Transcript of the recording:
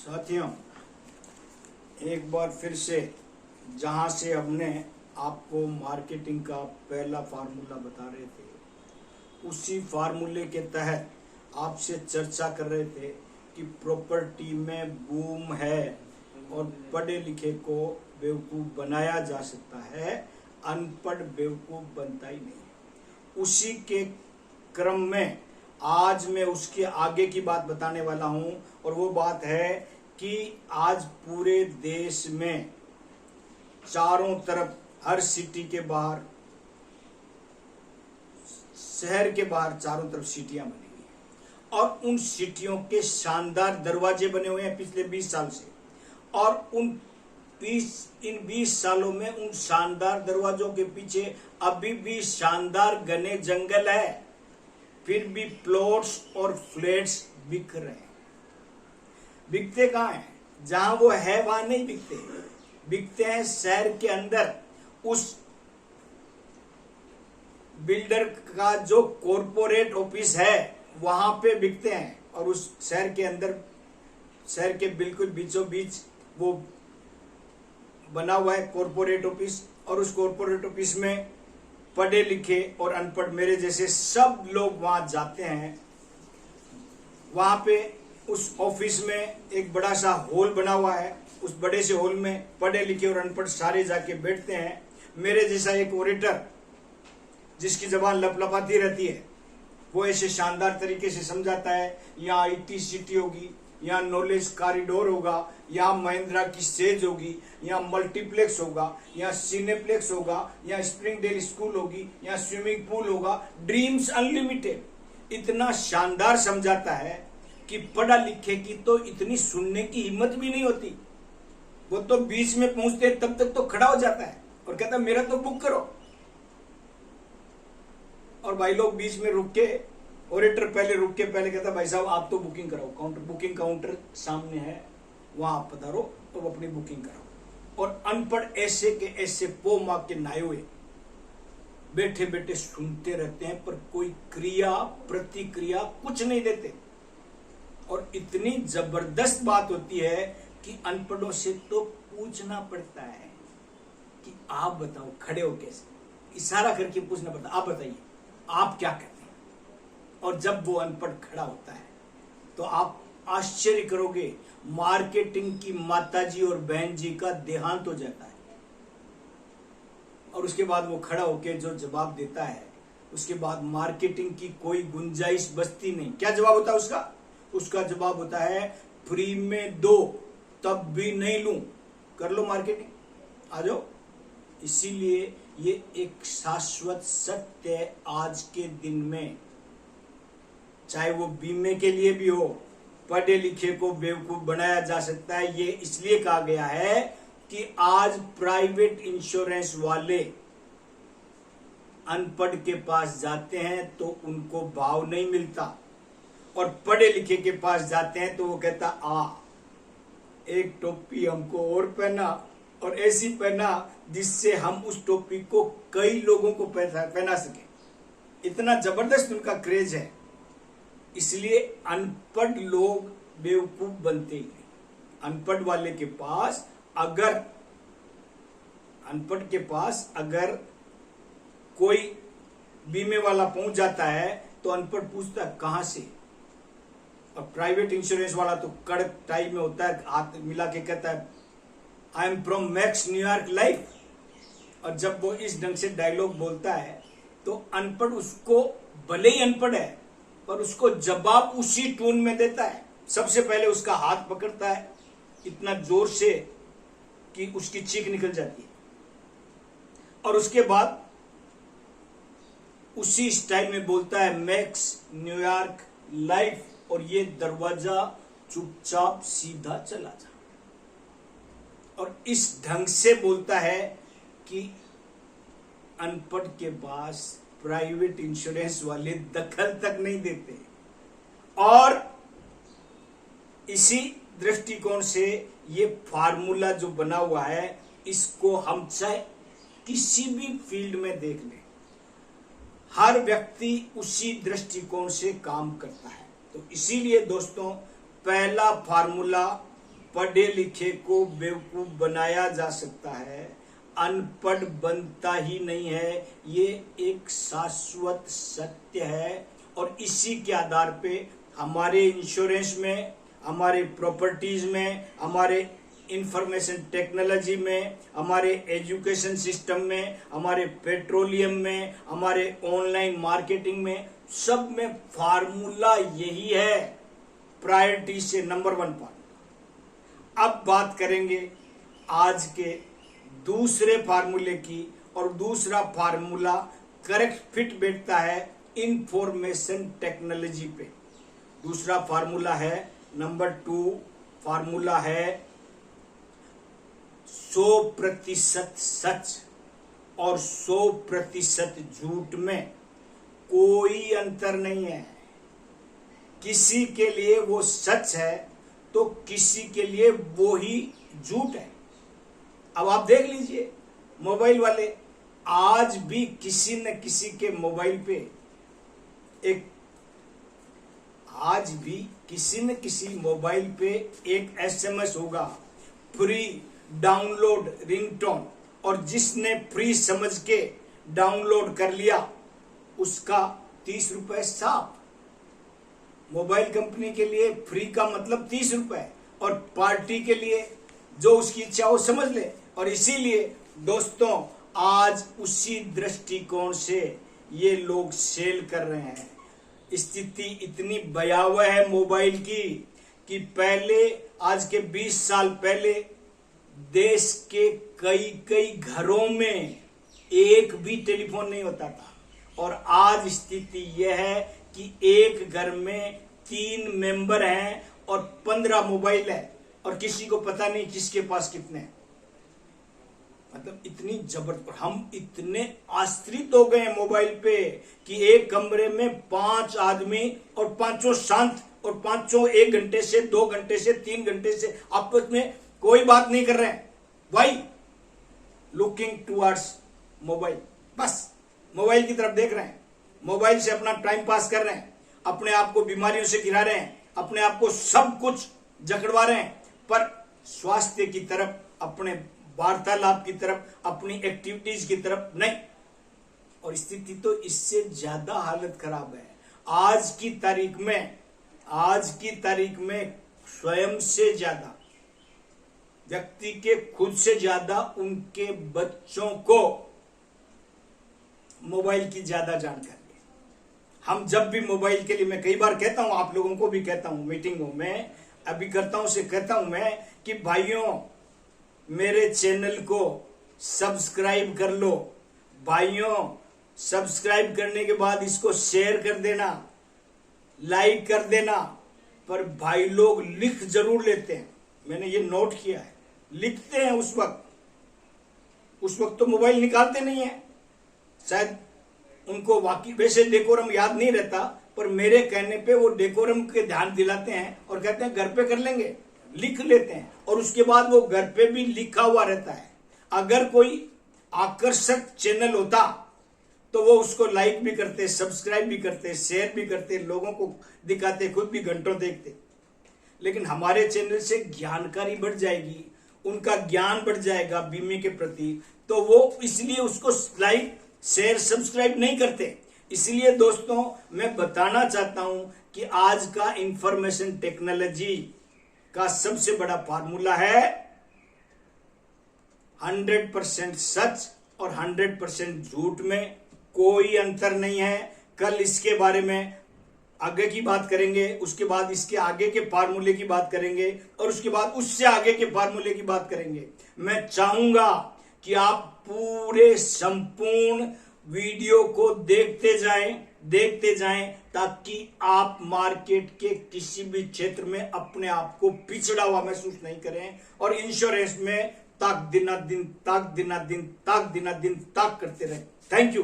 साथियों, एक बार फिर से जहां से हमने आपको मार्केटिंग का पहला फार्मूला बता रहे थे, उसी फार्मूले के तहत आपसे चर्चा कर रहे थे कि प्रॉपर्टी में बूम है और पढ़े लिखे को बेवकूफ़ बनाया जा सकता है, अनपढ़ बेवकूफ़ बनता ही नहीं। उसी के क्रम में आज मैं उसके आगे की बात बताने वाला हूं, और वो बात है कि आज पूरे देश में चारों तरफ, हर सिटी के बाहर, शहर के बाहर चारों तरफ सिटियां बनी हुई हैं और उन सिटियों के शानदार दरवाजे बने हुए हैं पिछले 20 साल से। और इन 20 सालों में उन शानदार दरवाजों के पीछे अभी भी शानदार घने जंगल है, फिर भी प्लॉट्स और फ्लैट्स बिक रहे हैं। बिकते कहाँ हैं? जहां वो है वहां नहीं बिकते, बिकते हैं शहर के अंदर। उस बिल्डर का जो कॉरपोरेट ऑफिस है वहां पे बिकते हैं, और उस शहर के अंदर, शहर के बिल्कुल बीचों बीच वो बना हुआ है कॉरपोरेट ऑफिस, और उस कॉरपोरेट ऑफिस में पढ़े लिखे और अनपढ़ मेरे जैसे सब लोग वहां जाते हैं। वहां पे उस ऑफिस में एक बड़ा सा हॉल बना हुआ है, उस बड़े से हॉल में पढ़े लिखे और अनपढ़ सारे जाके बैठते हैं। मेरे जैसा एक ओरेटर जिसकी जबान लपलपाती रहती है, वो ऐसे शानदार तरीके से समझाता है, यहाँ IT सिटी होगी, यहाँ नॉलेज कॉरिडोर होगा, यहाँ महिंद्रा की सेज होगी, यहाँ मल्टीप्लेक्स होगा, यहाँ सिनेप्लेक्स होगा, यहाँ स्प्रिंगडेल स्कूल होगी, यहाँ स्विमिंग पूल होगा, ड्रीम्स अनलिमिटेड। इतना शानदार समझाता है कि पढ़ा लिखे की तो इतनी सुनने की हिम्मत भी नहीं होती। वो तो बीच में पहुंचते तब तक तो खड़ा हो जाता है और कहता है मेरा तो बुक करो। और भाई लोग बीच में रुक के, ऑडिटर पहले रुक के पहले कहता भाई साहब आप तो बुकिंग कराओ, काउंटर, बुकिंग काउंटर सामने है, वहां आप पधारो तो अपनी बुकिंग कराओ। और अनपढ़ ऐसे के ऐसे पो माँ के नाये हुए बैठे बैठे सुनते रहते हैं, पर कोई क्रिया प्रतिक्रिया कुछ नहीं देते। और इतनी जबरदस्त बात होती है कि अनपढ़ों से तो पूछना पड़ता है कि आप बताओ, खड़े हो कैसे, इशारा करके पूछना पड़ता, आप बताइए आप क्या कहते हैं। और जब वो अनपढ़ खड़ा होता है तो आप आश्चर्य करोगे, मार्केटिंग की माताजी और बहन जी का देहांत हो जाता है। और उसके बाद वो खड़ा होकर जो जवाब देता है, उसके बाद मार्केटिंग की कोई गुंजाइश बचती नहीं। क्या जवाब होता है उसका? उसका जवाब होता है फ्री में दो तब भी नहीं लूं, कर लो मार्केटिंग, आ जाओ। इसीलिए ये एक शाश्वत सत्य है आज के दिन में, चाहे वो बीमे के लिए भी हो, पढ़े लिखे को बेवकूफ बनाया जा सकता है। ये इसलिए कहा गया है कि आज प्राइवेट इंश्योरेंस वाले अनपढ़ के पास जाते हैं तो उनको भाव नहीं मिलता, और पढ़े लिखे के पास जाते हैं तो वो कहता आ एक टोपी हमको और पहना, और ऐसी पहना जिससे हम उस टोपी को कई लोगों को पहना सके। इतना जबरदस्त उनका क्रेज है। इसलिए अनपढ़ लोग बेवकूफ बनते ही नहीं। अनपढ़ वाले के पास अगर, अनपढ़ के पास अगर कोई बीमे वाला पहुंच जाता है तो अनपढ़ पूछता है कहां से। और प्राइवेट इंश्योरेंस वाला तो कड़क टाई में होता है, हाथ मिला के कहता है I am from max New York life. और जब वो इस ढंग से डायलॉग बोलता है तो अनपढ़ उसको, भले ही अनपढ़ है, पर उसको जवाब उसी टोन में देता है। सबसे पहले उसका हाथ पकड़ता है इतना जोर से कि उसकी चीख निकल जाती है, और उसके बाद उसी स्टाइल में बोलता है मैक्स न्यूयॉर्क लाइफ, और ये दरवाजा चुपचाप सीधा चला जा। और इस ढंग से बोलता है कि अनपढ़ के पास प्राइवेट इंश्योरेंस वाले दखल तक नहीं देते। और इसी दृष्टिकोण से ये फार्मूला जो बना हुआ है, इसको हम चाहे किसी भी फील्ड में देख लें, हर व्यक्ति उसी दृष्टिकोण से काम करता है। तो इसीलिए दोस्तों, पहला फार्मूला पढ़े लिखे को बेवकूफ बनाया जा सकता है, अनपढ़ बनता ही नहीं है। ये एक शाश्वत सत्य है और इसी के आधार पे हमारे इंश्योरेंस में, हमारे प्रॉपर्टीज में, हमारे इंफॉर्मेशन टेक्नोलॉजी में, हमारे एजुकेशन सिस्टम में, हमारे पेट्रोलियम में, हमारे ऑनलाइन मार्केटिंग में, सब में फार्मूला यही है, प्रायोरिटी से नंबर 1 फार्मूला। अब बात करेंगे आज के दूसरे फार्मूले की, और दूसरा फार्मूला करेक्ट फिट बैठता है इंफॉर्मेशन टेक्नोलॉजी पे। दूसरा फार्मूला है नंबर 2, फार्मूला है 100% सच और 100% झूठ में कोई अंतर नहीं है। किसी के लिए वो सच है तो किसी के लिए वो ही झूठ है। अब आप देख लीजिए, मोबाइल वाले आज भी किसी न किसी के मोबाइल पे आज भी किसी न किसी मोबाइल पे एक SMS होगा, फ्री डाउनलोड रिंगटोन, और जिसने फ्री समझ के डाउनलोड कर लिया उसका 30 रुपए साफ। मोबाइल कंपनी के लिए फ्री का मतलब 30 रुपए, और पार्टी के लिए जो उसकी इच्छा हो समझ ले। और इसीलिए दोस्तों आज उसी दृष्टिकोण से ये लोग सेल कर रहे हैं। स्थिति इतनी भयावह है मोबाइल की कि पहले, आज के 20 साल पहले, देश के कई घरों में एक भी टेलीफोन नहीं होता था, और आज स्थिति यह है कि एक घर में 3 मेंबर हैं और 15 मोबाइल है, और किसी को पता नहीं किसके पास कितने हैं। मतलब इतनी जबरदस्त, हम इतने आश्रित हो गए हैं मोबाइल पे कि एक कमरे में 5 आदमी और 5 शांत, और 5 1 घंटे से 2 घंटे से 3 घंटे से आपस में कोई बात नहीं कर रहे हैं। भाई लुकिंग टुवर्ड्स मोबाइल, बस मोबाइल की तरफ देख रहे हैं, मोबाइल से अपना टाइम पास कर रहे हैं, अपने आप को बीमारियों से घिरा रहे हैं, अपने आप को सब कुछ जकड़वा रहे हैं, पर स्वास्थ्य की तरफ, अपने वार्तालाप की तरफ, अपनी एक्टिविटीज की तरफ नहीं। और स्थिति तो इससे ज्यादा हालत खराब है। आज की तारीख में स्वयं से ज्यादा, व्यक्ति के खुद से ज्यादा उनके बच्चों को मोबाइल की ज्यादा जानकारी है। हम जब भी मोबाइल के लिए, मैं कई बार कहता हूं, आप लोगों को भी कहता हूं, मीटिंगों में अभी करता हूं, से कहता हूं मैं कि भाइयों मेरे चैनल को सब्सक्राइब कर लो। भाइयों सब्सक्राइब करने के बाद इसको शेयर कर देना, लाइक कर देना। पर भाई लोग लिख जरूर लेते हैं, मैंने ये नोट किया है, लिखते हैं उस वक्त तो मोबाइल निकालते नहीं है। शायद उनको वाकई वैसे डेकोरम याद नहीं रहता, पर मेरे कहने पे वो डेकोरम के ध्यान दिलाते हैं और कहते हैं घर पे कर लेंगे, लिख लेते हैं, और उसके बाद वो घर पे भी लिखा हुआ रहता है। अगर कोई आकर्षक चैनल होता तो वो उसको लाइक भी करते, सब्सक्राइब भी करते, शेयर भी करते, लोगों को दिखाते, खुद भी घंटों देखते। लेकिन हमारे चैनल से ज्ञानकारी बढ़ जाएगी, उनका ज्ञान बढ़ जाएगा बीमे के प्रति, तो वो इसलिए उसको लाइक शेयर सब्सक्राइब नहीं करते। इसलिए दोस्तों मैं बताना चाहता हूं कि आज का इंफॉर्मेशन टेक्नोलॉजी का सबसे बड़ा फार्मूला है 100% सच और 100% झूठ में कोई अंतर नहीं है। कल इसके बारे में आगे की बात करेंगे, उसके बाद इसके आगे के फार्मूले की बात करेंगे, और उसके बाद उससे आगे के फार्मूले की बात करेंगे। मैं चाहूंगा कि आप पूरे संपूर्ण वीडियो को देखते जाएं ताकि आप मार्केट के किसी भी क्षेत्र में अपने आप को पिछड़ा हुआ महसूस नहीं करें, और इंश्योरेंस में ताक दिना दिन ताक करते रहें। Thank you.